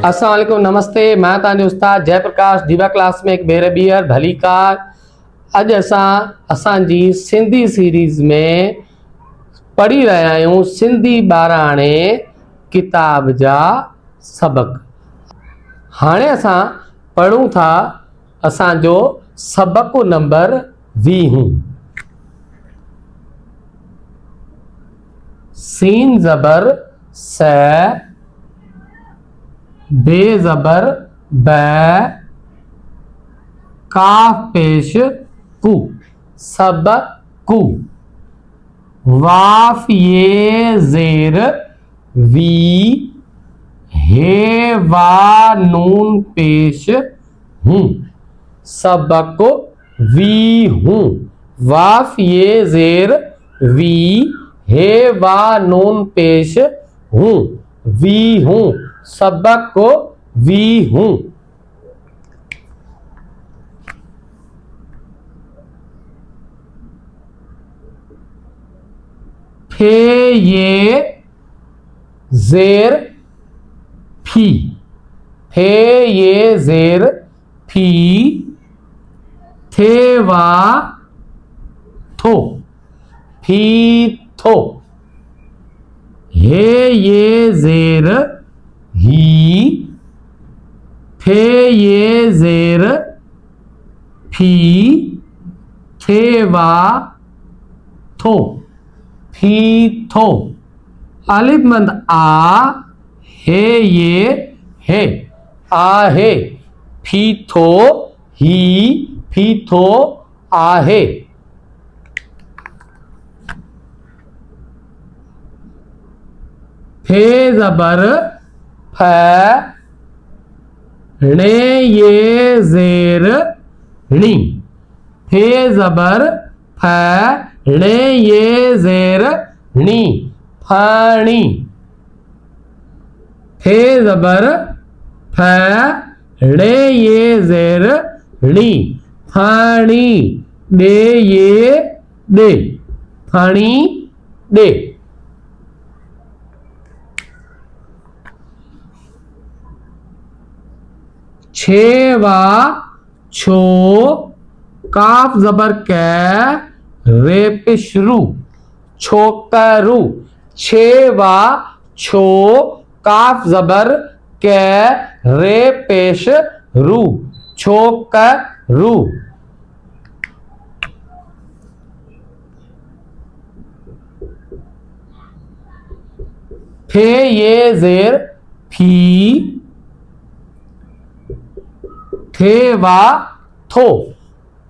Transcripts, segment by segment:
अस्सलाम वालेकुम, नमस्ते। मैं तव्हांजो उस्ताद जयप्रकाश दीवा क्लास में एक भेर ॿीहर भली कार। अॼु असांजी सिंधी सीरीज़ में पढ़ी रहिया आहियूं सिंधी ॿाराणे किताब जा सबक। हाणे असां पढ़ूं था असांजो सबक नंबर 20। सीन ज़बर स, बे ज़बर ब, काफ पेश कु, सबकु। वाफ ये ज़ेर वी, हे वा नून पेश हूँ, सबक वी हूँ। वाफ ये ज़ेर वी, हे वा नून पेश हूँ, वी हूँ, सबक वी हूँ। फे ये ज़ेर फी, फे ये ज़ेर फी, थे वा थो, फी थो। हे ये ज़ेर ही, फे ये ज़ेर फी, थे वा थो, फी थो। अलिफ मंद आ, हे ये है, आ है। फी थो ही, फी थो आहे। फे ज़बर फ, णे ये ज़ेर णी, फे ज़बर फ, णे ये ज़ेर णी, फणी। फे ज़बर फ, णे ये ज़ेर णी, फणी। दे ये दे, फणी दे। छे वा छो, काफ ज़बर कै, रे पेश रू, छोकरू। छे वा छो, काफ ज़बर कै, रे पेश रू, छोकरू। फे ये ज़ेर फी, थे वा थो,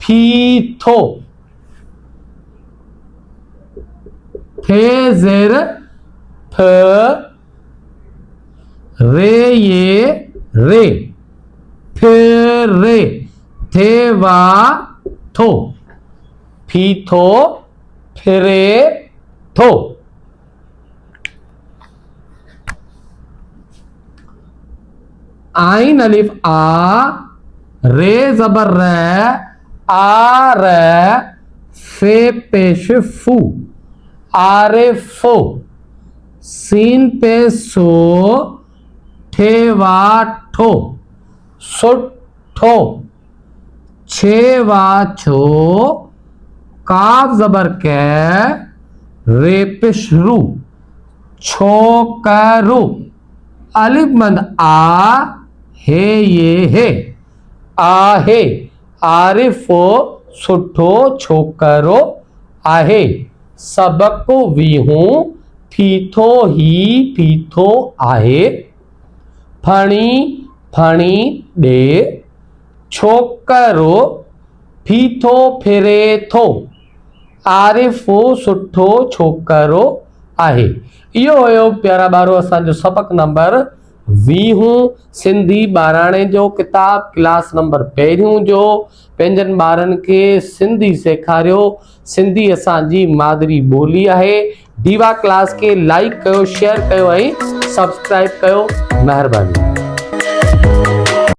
फी थो। थे ज़ेर फ, रे ये रे, फिर रे, थे वा थो, फी थो, फिरे थो। आइन अलिफ आ, रे ज़बर रे, आ रे, फे पेश फू, आरे फो। सीन पे सो, ठे वा ठो, सुठो। छे वा छो, काफ ज़बर कै, रे पेश रू, छोकरू। अलिफ मंद आ, हे ये है, आहे। आरिफो सुठो छोकरो आहे। सबक वी हूँ, फीथो ही फीथो आहे। फणी फणी दे, छोकरो फीथो फिरे थो, आरिफो सुठो छोकरो आहे। इहो हुयो प्यारा ॿारो असांजो सबक नंबर 20 सिंधी ॿाराणे जो किताब क्लास नंबर 1 जो। पंहिंजनि ॿारनि खे सिंधी सेखारियो। सिंधी असांजी मादरी ॿोली आहे। दीवा क्लास के लाइक कयो, शेयर कयो ऐं सब्सक्राइब कयो। महिरबानी।